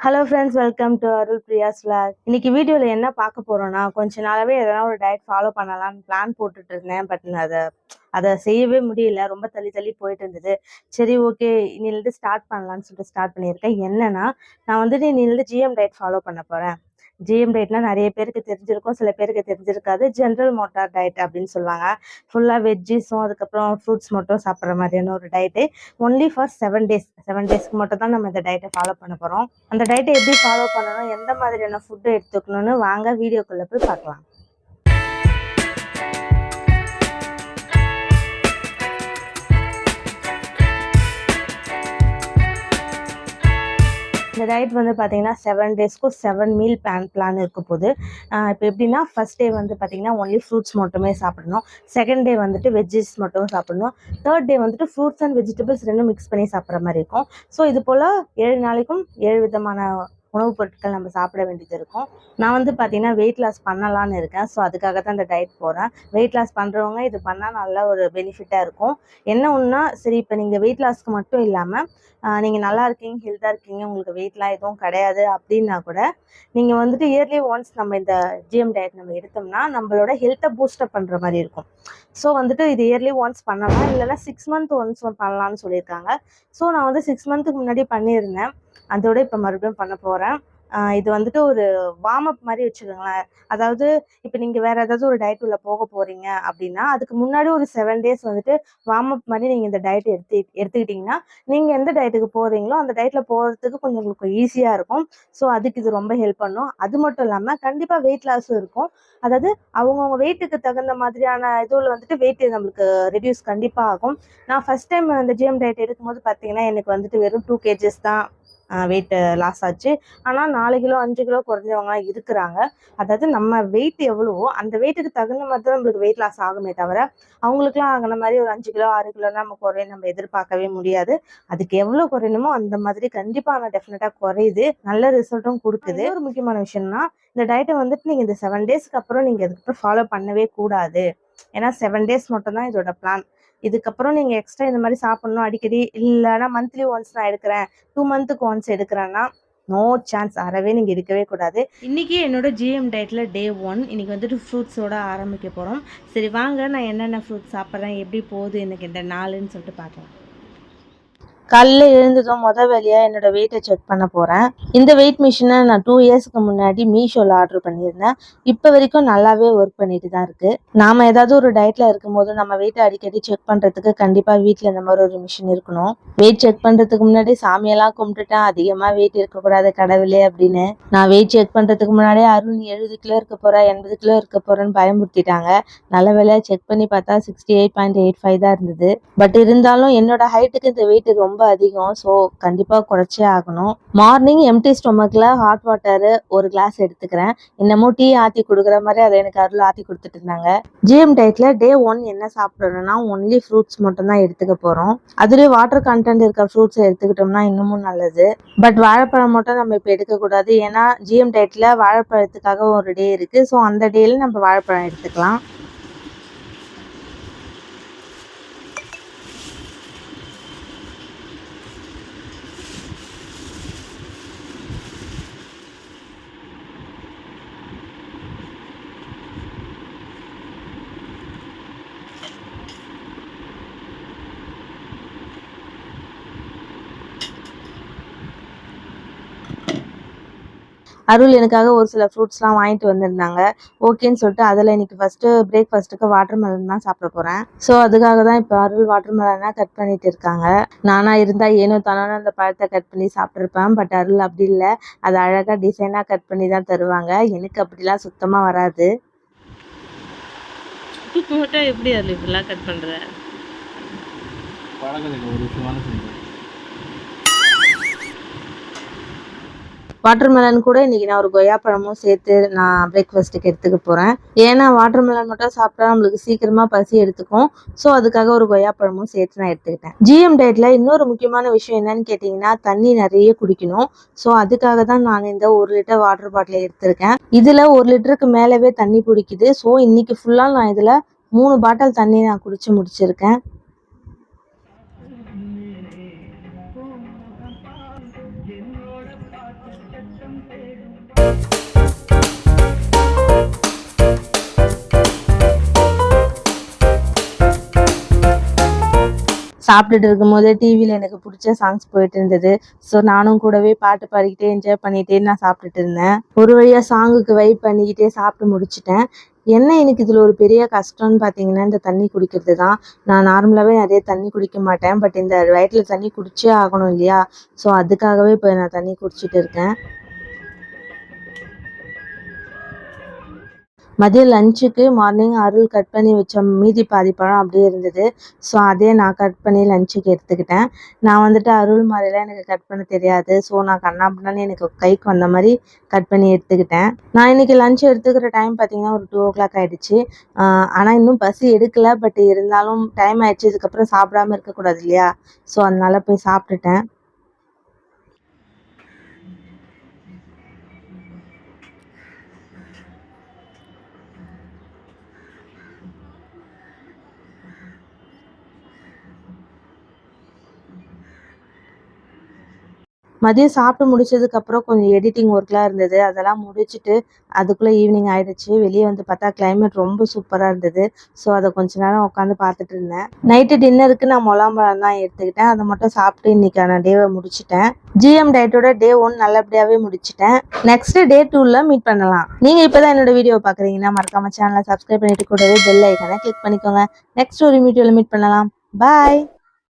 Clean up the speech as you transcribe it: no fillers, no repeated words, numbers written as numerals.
Hello friends, welcome to Arul Priya's vlog. இன்னைக்கு வீடியோவில் என்ன பார்க்க போகிறோன்னா, கொஞ்ச நாளாகவே எதனா ஒரு டயட் ஃபாலோ பண்ணலாம்னு பிளான் போட்டுட்டு இருந்தேன். பட் அதை அதை செய்யவே முடியல. ரொம்ப தள்ளி தள்ளி போயிட்டு இருந்தது. சரி, ஓகே, இன்னிலேருந்து ஸ்டார்ட் பண்ணலான்னு சொல்லிட்டு ஸ்டார்ட் பண்ணியிருக்கேன். என்னன்னா, நான் வந்துட்டு இன்னிலேருந்து ஜிஎம் டயட் ஃபாலோ பண்ண போகிறேன். ஜிஎம் டயட்னா நிறைய பேருக்கு தெரிஞ்சிருக்கும், சில பேருக்கு தெரிஞ்சிருக்காது. ஜென்ரல் மோட்டார் டயட் அப்படின்னு சொல்லுவாங்க. ஃபுல்லாக வெஜ்ஜிஸும் அதுக்கப்புறம் ஃப்ரூட்ஸ் மட்டும் சாப்பிட்ற மாதிரியான ஒரு டயட்டு. Only for 7 days. 7 daysக்கு மட்டும் தான் நம்ம இந்த டயட்டை ஃபாலோ பண்ண போகிறோம். அந்த டயட்டை எப்படி ஃபாலோ பண்ணணும், எந்த மாதிரியான ஃபுட்டு எடுத்துக்கணும்னு வாங்க வீடியோக்குள்ளே போய் பார்க்கலாம். இந்த டயட் வந்து பார்த்தீங்கன்னா 7 daysக்கும் 7 மீல் பிளான் இருக்க போகுது. இப்போ எப்படின்னா, ஃபர்ஸ்ட் டே வந்து பார்த்தீங்கன்னா ஒன்லி ஃப்ரூட்ஸ் மட்டுமே சாப்பிடணும். செகண்ட் டே வந்துட்டு வெஜ்ஜஸ் மட்டும் சாப்பிடணும். தேர்ட் டே வந்துட்டு ஃப்ரூட்ஸ் அண்ட் வெஜிடபிள்ஸ் ரெண்டும் மிக்ஸ் பண்ணி சாப்பிட்ற மாதிரி இருக்கும். ஸோ இது போல் 7 நாளைக்கும் 7 விதமான உணவுப் பொருட்கள் நம்ம சாப்பிட வேண்டியது இருக்கும். நான் வந்து பார்த்தீங்கன்னா வெயிட் லாஸ் பண்ணலான்னு இருக்கேன். ஸோ அதுக்காக தான் இந்த டயட் போகிறேன். வெயிட் லாஸ் பண்ணுறவங்க இது பண்ணால் நல்ல ஒரு பெனிஃபிட்டாக இருக்கும். என்ன ஒன்றுனா, சரி, இப்போ நீங்கள் வெயிட் லாஸ்க்கு மட்டும் இல்லாமல் நீங்கள் நல்லா இருக்கீங்க, ஹெல்த்தாக இருக்கீங்க, உங்களுக்கு வெயிட்லாம் எதுவும் கிடையாது அப்படின்னா கூட நீங்கள் வந்துட்டு இயர்லி ஒன்ஸ் நம்ம இந்த ஜிஎம் டயட் நம்ம எடுத்தோம்னா நம்மளோட ஹெல்த்தை பூஸ்டப் பண்ணுற மாதிரி இருக்கும். ஸோ வந்துட்டு இது இயர்லி ஒன்ஸ் பண்ணலாம், இல்லைன்னா 6 months ஒன்ஸ் பண்ணலான்னு சொல்லியிருக்காங்க. ஸோ நான் வந்து 6 monthsக்கு முன்னாடி பண்ணியிருந்தேன். அதோட இப்போ மறுபடியும் பண்ண போகிறேன். இது வந்துட்டு ஒரு வார்ம் அப் மாதிரி வச்சுக்கோங்களேன். அதாவது இப்போ நீங்கள் வேறு ஏதாவது ஒரு டயட் உள்ள போக போகிறீங்க அப்படின்னா, அதுக்கு முன்னாடி ஒரு 7 days வந்துட்டு வார்ம் அப் மாதிரி நீங்கள் இந்த டயட் எடுத்துக்கிட்டிங்கன்னா, நீங்கள் எந்த டயட்டுக்கு போகிறீங்களோ அந்த டயட்டில் போகிறதுக்கு கொஞ்சம் உங்களுக்கு ஈஸியாக இருக்கும். ஸோ அதுக்கு இது ரொம்ப ஹெல்ப் பண்ணும். அது மட்டும் இல்லாமல் கண்டிப்பாக வெயிட் லாஸும் இருக்கும். அதாவது அவங்கவுங்க வெயிட்டுக்கு தகுந்த மாதிரியான இதுவில் வந்துட்டு வெயிட் நம்மளுக்கு ரெடியூஸ் கண்டிப்பாக ஆகும். நான் ஃபஸ்ட் டைம் இந்த ஜிஎம் டயட் எடுக்கும்போது பார்த்தீங்கன்னா எனக்கு வந்துட்டு வெறும் 2 kgs தான் வெயிட் லாஸ் ஆச்சு. ஆனால் 4 கிலோ 5 கிலோ குறைஞ்சவங்களாம் இருக்கிறாங்க. அதாவது நம்ம வெயிட் எவ்வளவோ அந்த வெயிட்டுக்கு தகுந்த மாதிரி தான் நம்மளுக்கு வெயிட் லாஸ் ஆகுமே தவிர, அவங்களுக்குலாம் ஆகின மாதிரி ஒரு 5 கிலோ 6 கிலோலாம் நம்ம குறையும் நம்ம எதிர்பார்க்கவே முடியாது. அதுக்கு எவ்வளோ குறையணுமோ அந்த மாதிரி கண்டிப்பாக ஆனால் டெஃபினட்டாக குறையுது, நல்ல ரிசல்ட்டும் கொடுக்குது. ஒரு முக்கியமான விஷயம்னா, இந்த டயட்டை வந்துட்டு நீங்கள் இந்த 7 daysக்கு அப்புறம் நீங்கள் அதுக்கப்புறம் ஃபாலோ பண்ணவே கூடாது. ஏன்னா 7 days மட்டும்தான் இதோட பிளான். இதுக்கப்புறம் நீங்கள் எக்ஸ்ட்ரா இந்த மாதிரி சாப்பிட்ணும் அடிக்கடி, இல்லைன்னா மந்த்லி ஒன்ஸ் நான் எடுக்கிறேன், 2 months ஒன்ஸ் எடுக்கிறேன்னா நோ சான்ஸ், அறவே நீங்கள் எடுக்கவே கூடாது. இன்றைக்கி என்னோட ஜிஎம் டயட்டில் டே 1. இன்றைக்கி வந்துட்டு ஃப்ரூட்ஸோட ஆரம்பிக்க போகிறோம். சரி வாங்க, நான் என்னென்ன ஃப்ரூட்ஸ் சாப்பிட்றேன், எப்படி போகுது எனக்கு இந்த நாளுன்னு சொல்லிட்டு பார்க்கலாம். காலையில் எழுந்ததும் வேலையாக என்னோட வெயிட்டை செக் பண்ண போகிறேன். இந்த வெயிட் மிஷினை நான் 2 yearsக்கு முன்னாடி மீஷோவில் ஆர்டர் பண்ணியிருந்தேன். இப்போ வரைக்கும் நல்லாவே ஒர்க் பண்ணிட்டு தான் இருக்குது. நாம் ஏதாவது ஒரு டயட்டில் இருக்கும்போது நம்ம வெயிட்டை அடிக்கடி செக் பண்ணுறதுக்கு கண்டிப்பாக வீட்டில் இந்த மாதிரி ஒரு மிஷின் இருக்கணும். வெயிட் செக் பண்ணுறதுக்கு முன்னாடி சாமியெல்லாம் கும்பிட்டுட்டேன், அதிகமாக வெயிட் இருக்கக்கூடாது கடவுளே அப்படின்னு. நான் வெயிட் செக் பண்ணுறதுக்கு முன்னாடியே அருண் 70 கிலோ இருக்க போகிறேன், 80 கிலோ இருக்க போகிறேன்னு பயமுறுத்திட்டாங்க. நல்ல வேலையாக செக் பண்ணி பார்த்தா 68.85 தான் இருந்தது. பட் இருந்தாலும் என்னோட ஹைட்டுக்கு இந்த வெயிட் ரொம்ப அதிகம். ஸோ கண்டிப்பாக குறைச்சே ஆகணும். மார்னிங் எம்டி ஸ்டொமக்கில் ஹாட் வாட்டரு ஒரு கிளாஸ் எடுத்துக்கிறேன். இன்னமும் டீ ஆற்றி கொடுக்குற மாதிரி அதை எனக்கு அருள் ஆற்றி கொடுத்துட்டு இருந்தாங்க. ஜிஎம் டயட்டில் டே 1 என்ன சாப்பிடணும்னா ஒன்லி ஃப்ரூட்ஸ் மட்டும்தான் எடுத்துக்க போகிறோம். அதுலேயும் வாட்டர் கண்டென்ட் இருக்க ஃப்ரூட்ஸை எடுத்துக்கிட்டோம்னா இன்னமும் நல்லது. பட் வாழைப்பழம் மட்டும் நம்ம இப்போ எடுக்கக்கூடாது. ஏன்னா ஜிஎம் டயட்டில் வாழைப்பழத்துக்காக ஒரு டே இருக்குது. ஸோ அந்த டேயில் நம்ம வாழைப்பழம் எடுத்துக்கலாம். அருள் எனக்காக ஒரு சில ஃப்ரூட்ஸ்லாம் வாங்கிட்டு வந்திருந்தாங்க. ஓகேன்னு சொல்லிட்டு அதில் இன்றைக்கி பிரேக்ஃபாஸ்ட்டுக்கு வாட்டர் மெலன் தான் சாப்பிட போகிறேன். ஸோ அதுக்காக தான் இப்போ அருள் வாட்டர் மெலனாக கட் பண்ணிட்டு இருக்காங்க. நானாக இருந்தால் ஏனோ தானோன்னு அந்த பழத்தை கட் பண்ணி சாப்பிட்ருப்பேன். பட் அருள் அப்படி இல்லை, அது அழகாக டிசைனாக கட் பண்ணி தான் தருவாங்க. எனக்கு அப்படிலாம் சுத்தமாக வராது. எப்படி அருள் இப்படிலாம் கட் பண்ணுற? வாட்டர் மெலன் கூட இன்றைக்கி நான் ஒரு கொய்யாப்பழமும் சேர்த்து நான் பிரேக்ஃபாஸ்ட்டுக்கு எடுத்துக்க போகிறேன். ஏன்னா வாட்டர் மெலன் மட்டும் சாப்பிட்டா நம்மளுக்கு சீக்கிரமாக பசி எடுத்துக்கும். ஸோ அதுக்காக ஒரு கொய்யாப்பழமும் சேர்த்து நான் எடுத்துக்கிட்டேன். ஜிஎம் டயட்டில் இன்னொரு முக்கியமான விஷயம் என்னன்னு கேட்டிங்கன்னா, தண்ணி நிறைய குடிக்கணும். ஸோ அதுக்காக தான் நான் இந்த 1 லிட்டர் வாட்டர் பாட்டில் எடுத்திருக்கேன். இதில் 1 லிட்டருக்கு மேலவே தண்ணி பிடிக்குது. ஸோ இன்றைக்கி ஃபுல்லாக நான் இதில் 3 பாட்டில் தண்ணி நான் குடித்து முடிச்சிருக்கேன். சாப்பிட்டுட்டு இருக்கும்போதே டிவியில் எனக்கு பிடிச்ச சாங்ஸ் போயிட்டு இருந்தது. ஸோ நானும் கூடவே பாட்டு பாடிக்கிட்டே என்ஜாய் பண்ணிகிட்டே நான் சாப்பிட்டுட்டு இருந்தேன். ஒரு வழியாக சாங்குக்கு வைப் பண்ணிக்கிட்டே சாப்பிட்டு முடிச்சிட்டேன். என்ன எனக்கு இதில் ஒரு பெரிய கஷ்டம்னு பார்த்தீங்கன்னா இந்த தண்ணி குடிக்கிறது தான். நான் நார்மலாகவே நிறைய தண்ணி குடிக்க மாட்டேன். பட் இந்த வயிற்றில் தண்ணி குடிச்சே ஆகணும் இல்லையா? ஸோ அதுக்காகவே இப்போ நான் தண்ணி குடிச்சிட்டு இருக்கேன். மதியம் லஞ்சுக்கு மார்னிங் அருள் கட் பண்ணி வச்ச மீதி பாதி பழம் அப்படியே இருந்தது. ஸோ அதே நான் கட் பண்ணி லஞ்சுக்கு எடுத்துக்கிட்டேன். நான் வந்துட்டு அருள் மாதிரிலாம் எனக்கு கட் பண்ண தெரியாது. ஸோ நான் கண்ணாபின்னான்னு எனக்கு கைக்கு வந்த மாதிரி கட் பண்ணி எடுத்துக்கிட்டேன். நான் இன்றைக்கி லஞ்ச் எடுத்துக்கிற டைம் பார்த்திங்கன்னா ஒரு 2 o'clock ஆகிடுச்சு. ஆனால் இன்னும் பசி எடுக்கலை. பட் இருந்தாலும் டைம் ஆகிடுச்சு. இதுக்கப்புறம் சாப்பிடாமல் இருக்கக்கூடாது இல்லையா? ஸோ அதனால் போய் சாப்பிட்டுட்டேன். மதியம் சாப்பிட்டு முடிச்சதுக்கப்புறம் கொஞ்சம் எடிட்டிங் ஒர்க்லாம் இருந்தது. அதெல்லாம் முடிச்சுட்டு அதுக்குள்ளே ஈவினிங் ஆகிடுச்சு. வெளியே வந்து பார்த்தா கிளைமேட் ரொம்ப சூப்பராக இருந்தது. ஸோ அதை கொஞ்ச நேரம் உட்காந்து பார்த்துட்டு இருந்தேன். நைட்டு டின்னருக்கு நான் முலாம்பழம் தான் எடுத்துக்கிட்டேன். அதை மட்டும் சாப்பிட்டு இன்றைக்கான டேவை முடிச்சிட்டேன். ஜிஎம் டயட்டோட டே 1 நல்லபடியாகவே முடிச்சிட்டேன். நெக்ஸ்ட் டே 2ல மீட் பண்ணலாம். நீங்கள் இப்போ தான் என்னோட வீடியோ பார்க்குறீங்கன்னா மறக்காம சேனலை சப்ஸ்கிரைப் பண்ணிட்டு கூடவே பெல் ஐக்கானை கிளிக் பண்ணிக்கோங்க. நெக்ஸ்ட் ஒரு வீடியோவில் மீட் பண்ணலாம். பாய்.